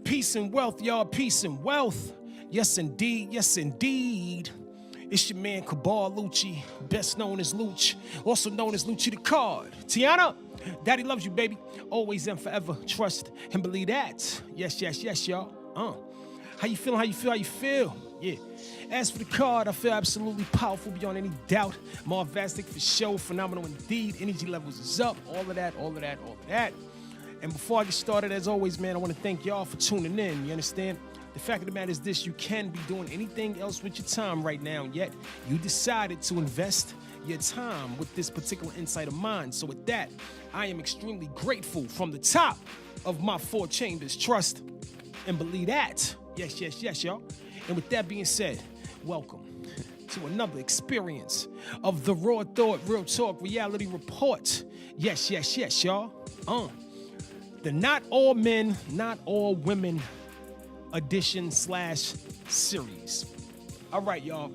Peace and wealth, y'all. Peace and wealth. Yes, indeed. Yes, indeed. It's your man, Cabar Luchie, best known as Luch, also known as Luchie the Card. Tiana, Daddy loves you, baby. Always and forever. Trust and believe that. Yes, yes, yes, y'all. How you feeling? How you feel? How you feel? Yeah. As for the card, I feel absolutely powerful beyond any doubt. Marvastic for show, phenomenal indeed. Energy levels is up. All of that, all of that, all of that. And before I get started, as always, man, I want to thank y'all for tuning in. You understand? The fact of the matter is this: you can be doing anything else with your time right now, yet you decided to invest your time with this particular insight of mine. So with that, I am extremely grateful from the top of my four chambers. Trust and believe that. Yes, yes, yes, y'all. And with that being said, welcome to another experience of the Raw Thought, Real Talk, Reality Report. Yes, yes, yes, y'all. The Not All Men, Not All Women edition / series. All right, y'all.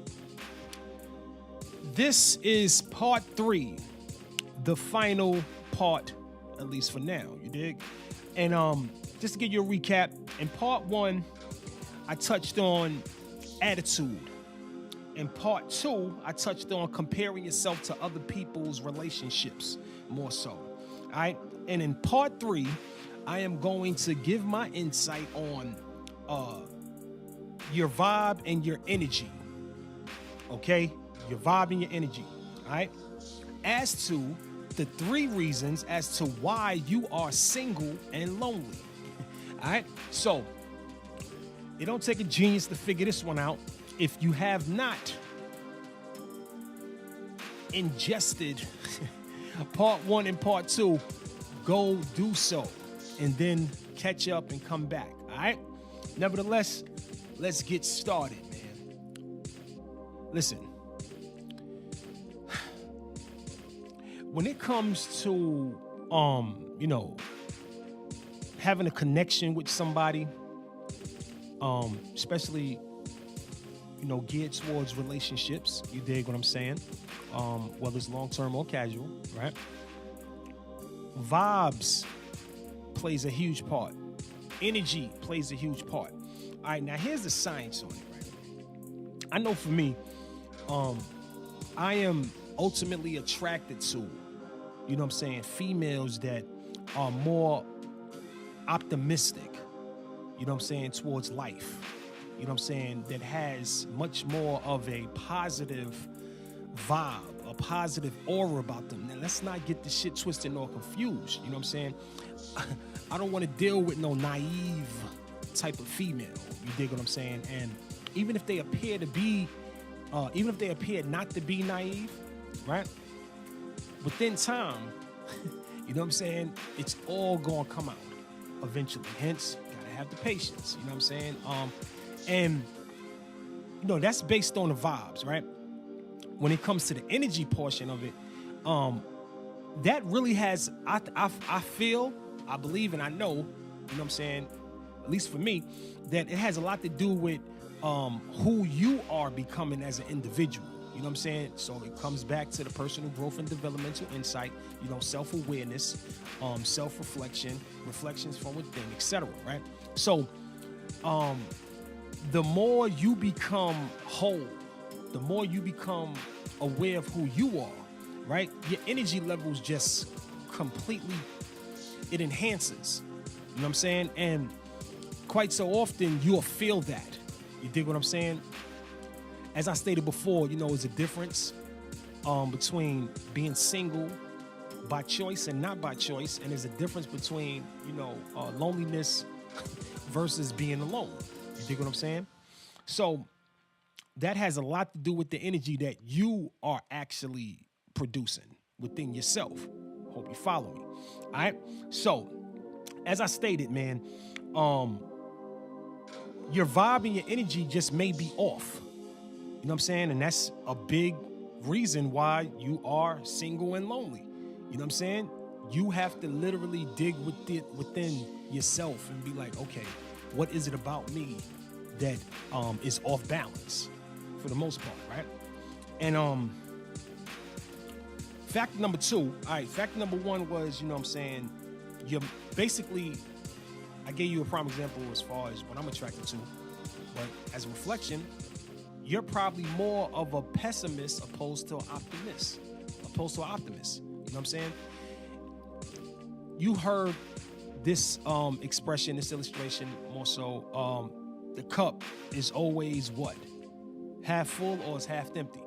This is part 3, the final part, at least for now, you dig? And just to give you a recap, in part 1, I touched on attitude. In part 2, I touched on comparing yourself to other people's relationships, more so. All right? And in part 3, I am going to give my insight on your vibe and your energy. Okay? Your vibe and your energy. All right? As to the 3 reasons as to why you are single and lonely. All right? So, it don't take a genius to figure this one out. If you have not ingested part 1 and part 2, go do so and then catch up and come back. All right? Nevertheless, let's get started, man. Listen. When it comes to having a connection with somebody, especially geared towards relationships, you dig what I'm saying? Whether it's long-term or casual, right? Vibes plays a huge part. Energy plays a huge part. All right, now here's the science on it, right? I know for me, I am ultimately attracted to, females that are more optimistic, towards life. That has much more of a positive vibe, a positive aura about them. Now, let's not get this shit twisted nor confused. I don't want to deal with no naive type of female. You dig what I'm saying? And even if they appear to be, even if they appear not to be naive, right? Within time, it's all gonna come out eventually. Hence, gotta have the patience. And that's based on the vibes, right? When it comes to the energy portion of it, that really has, I feel, I believe, and I know, at least for me, that it has a lot to do with who you are becoming as an individual. So it comes back to the personal growth and developmental insight, self-awareness, self-reflection, reflections from within, etc., right? So the more you become whole, the more you become aware of who you are, right? Your energy levels just completely, it enhances. You know what I'm saying? And quite so often you'll feel that. You dig what I'm saying? As I stated before, there's a difference between being single by choice and not by choice. And there's a difference between, loneliness versus being alone. You dig what I'm saying? So that has a lot to do with the energy that you are actually producing within yourself. Hope you follow me. All right. So as I stated, man, your vibe and your energy just may be off. You know what I'm saying? And that's a big reason why you are single and lonely. You know what I'm saying? You have to literally dig within yourself and be like, okay, what is it about me that is off balance for the most part, right? And factor number 2, all right, factor number 1 was, you're basically I gave you a prime example as far as what I'm attracted to, but as a reflection, you're probably more of a pessimist opposed to an optimist. You know what I'm saying? You heard this expression, this illustration more so. The cup is always what? Half full or it's half empty?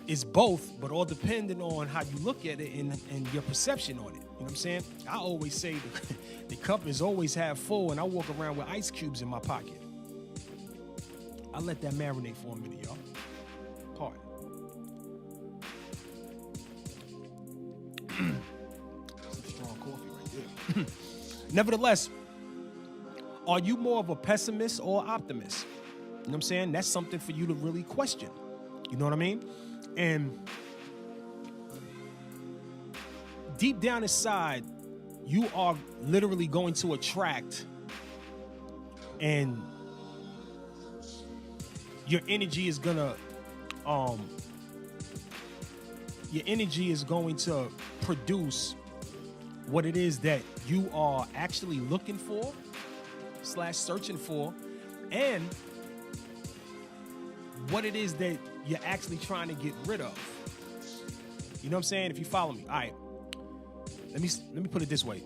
It's both, but all depending on how you look at it and your perception on it. You know what I'm saying? I always say the cup is always half full, and I walk around with ice cubes in my pocket. I let that marinate for a minute, y'all. Pardon. Some strong coffee right there. Nevertheless, are you more of a pessimist or optimist? You know what I'm saying? That's something for you to really question. You know what I mean? And deep down inside, you are literally going to attract, and your energy is gonna produce what it is that you are actually looking for / searching for, and what it is that you're actually trying to get rid of. You know what I'm saying? If you follow me. All right. Let me put it this way.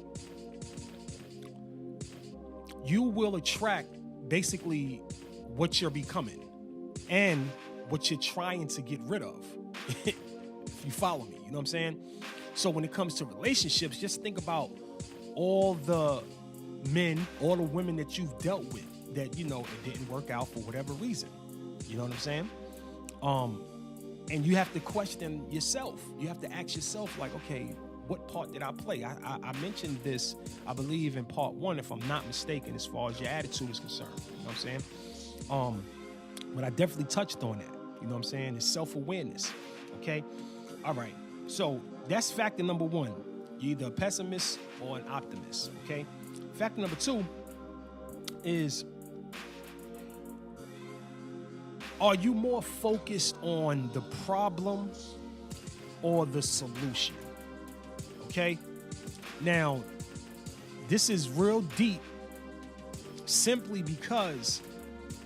You will attract basically what you're becoming and what you're trying to get rid of. If you follow me, you know what I'm saying? So when it comes to relationships, just think about all the men, all the women that you've dealt with that, you know, it didn't work out for whatever reason. You know what I'm saying? And you have to question yourself. You have to ask yourself, like, okay, what part did I play? I mentioned this, I believe, in part 1, if I'm not mistaken, as far as your attitude is concerned. You know what I'm saying? But I definitely touched on that. You know what I'm saying? It's self-awareness. Okay? All right. So that's factor number 1. You're either a pessimist or an optimist. Okay? Factor number 2 is, are you more focused on the problem or the solution? Okay? Now, this is real deep simply because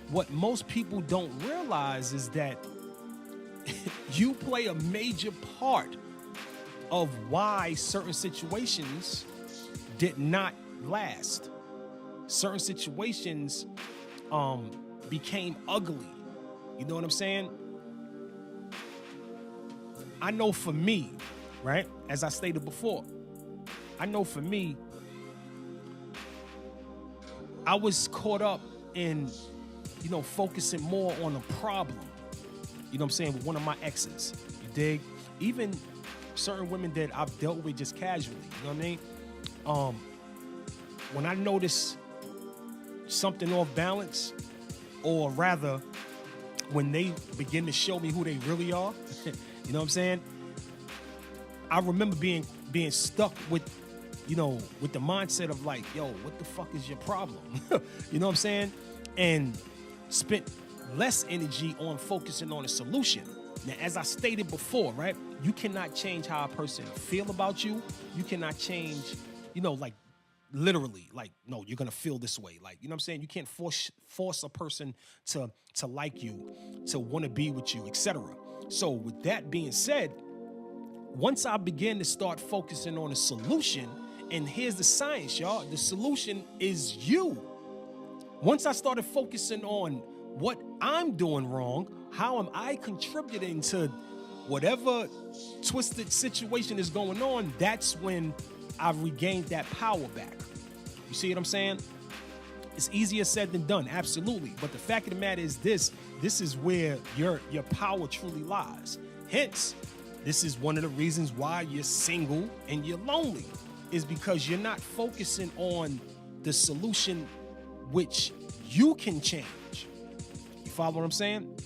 what most people don't realize is that you play a major part of why certain situations did not last. Certain situations became ugly. You know what I'm saying? I know for me, right? As I stated before, I know for me, I was caught up in, you know, focusing more on a problem. You know what I'm saying? With one of my exes. You dig? Even certain women that I've dealt with just casually. You know what I mean? When I notice something off balance, or rather, when they begin to show me who they really are, you know what I'm saying? I remember being stuck with, you know, with the mindset of like, yo, what the fuck is your problem? You know what I'm saying? And spent less energy on focusing on a solution. Now, as I stated before, right? You cannot change how a person feel about you. You cannot change, you know, like literally, like, no, you're gonna feel this way. Like, you know what I'm saying? You can't force a person to like you, to want to be with you, etc. So with that being said, once I began to start focusing on a solution, and here's the science, y'all, the solution is you. Once I started focusing on what I'm doing wrong, how am I contributing to whatever twisted situation is going on, that's when I regained that power back. You see what I'm saying? It's easier said than done, absolutely. But the fact of the matter is this is where your power truly lies. Hence, this is one of the reasons why you're single and you're lonely, is because you're not focusing on the solution which you can change. You follow what I'm saying?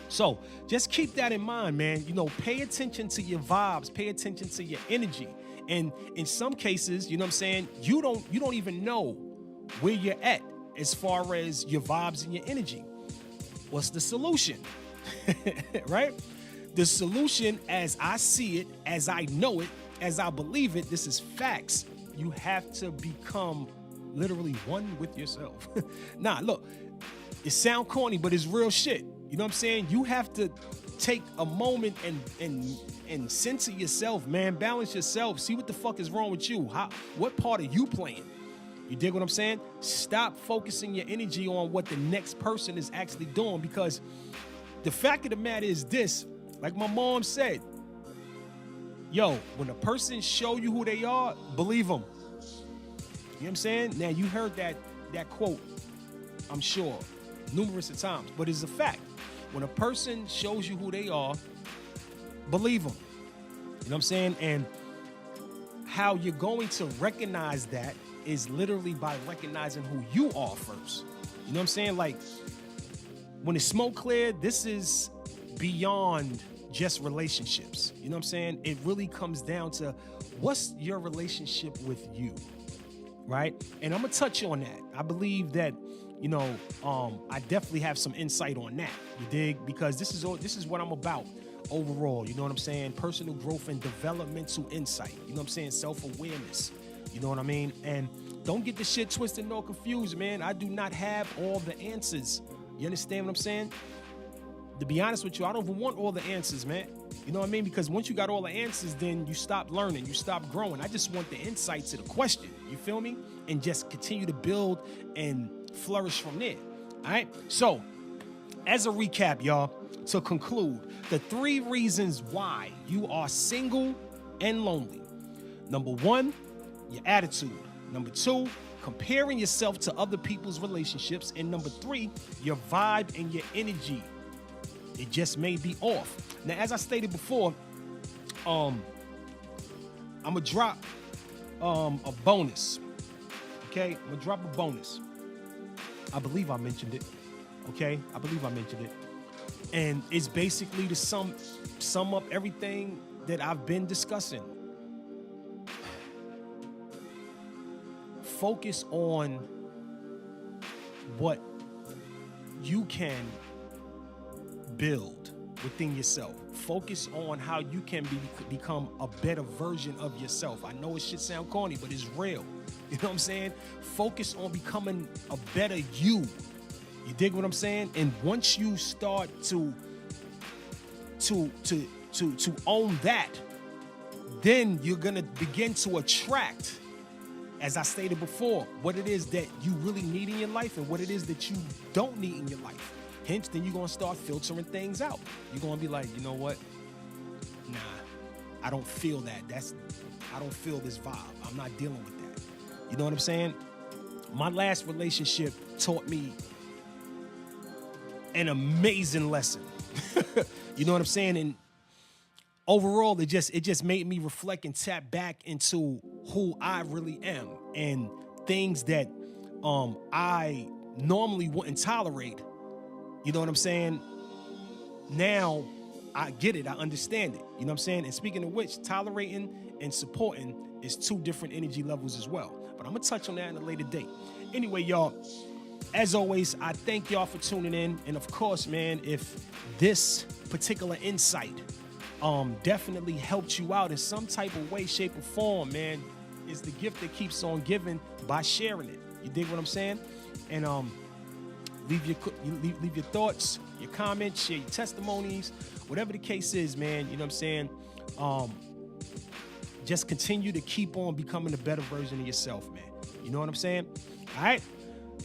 So just keep that in mind, man. You know, pay attention to your vibes, pay attention to your energy. And in some cases, you know what I'm saying, you don't even know where you're at as far as your vibes and your energy. What's the solution? Right? The solution, as I see it, as I know it, as I believe it, this is facts. You have to become literally one with yourself. Nah, look, it sound corny, but it's real shit. You know what I'm saying? You have to take a moment and censor yourself, man. Balance yourself. See what the fuck is wrong with you. What part are you playing? You dig what I'm saying? Stop focusing your energy on what the next person is actually doing, because the fact of the matter is this, like my mom said, yo, when a person show you who they are, believe them. You know what I'm saying? Now, you heard that quote, I'm sure, numerous of times, but it's a fact. When a person shows you who they are, believe them. You know what I'm saying? And how you're going to recognize that is literally by recognizing who you are first. You know what I'm saying? Like, when it's smoke clear, this is beyond just relationships. You know what I'm saying? It really comes down to what's your relationship with you, right? And I'm gonna touch on that. I believe that, you know, I definitely have some insight on that. You dig? Because this is what I'm about overall. You know what I'm saying? Personal growth and developmental insight. You know what I'm saying? Self-awareness. You know what I mean? And don't get the shit twisted nor confused, man. I do not have all the answers. You understand what I'm saying? To be honest with you, I don't even want all the answers, man. You know what I mean? Because once you got all the answers, then you stop learning, you stop growing. I just want the insight to the question. You feel me? And just continue to build and flourish from there. All right? So, as a recap, y'all, to conclude, the 3 reasons why you are single and lonely. Number 1, your attitude. Number 2, comparing yourself to other people's relationships. And number 3, your vibe and your energy. It just may be off. Now, as I stated before, I'm gonna drop a bonus. Okay, I'm gonna drop a bonus. I believe I mentioned it. Okay, I believe I mentioned it. And it's basically to sum up everything that I've been discussing. Focus on what you can build within yourself. Focus on how you can become a better version of yourself. I know it should sound corny, but it's real. You know what I'm saying? Focus on becoming a better you. You dig what I'm saying? And once you start to own that, then you're gonna begin to attract, as I stated before, what it is that you really need in your life and what it is that you don't need in your life. Hence, then you're gonna start filtering things out. You're gonna be like, you know what? Nah, I don't feel that. I don't feel this vibe. I'm not dealing with that. You know what I'm saying? My last relationship taught me an amazing lesson. You know what I'm saying? And overall, it just made me reflect and tap back into who I really am and things that I normally wouldn't tolerate. You know what I'm saying? Now I get it. I understand it. You know what I'm saying? And speaking of which, tolerating and supporting is 2 different energy levels as well. But I'm going to touch on that in a later date. Anyway, y'all, as always, I thank y'all for tuning in. And of course, man, if this particular insight definitely helped you out in some type of way, shape, or form, man, it's the gift that keeps on giving by sharing it. You dig what I'm saying? And leave your thoughts, your comments, share your testimonies, whatever the case is, man. You know what I'm saying? Just continue to keep on becoming a better version of yourself, man. You know what I'm saying? All right?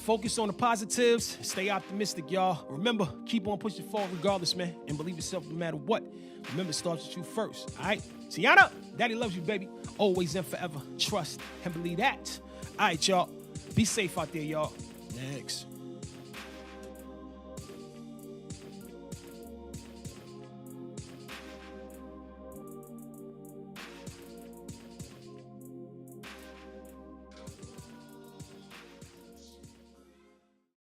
Focus on the positives. Stay optimistic, y'all. Remember, keep on pushing forward regardless, man. And believe yourself no matter what. Remember, it starts with you first. All right? Tiana, Daddy loves you, baby. Always and forever. Trust and believe that. All right, y'all. Be safe out there, y'all. Next.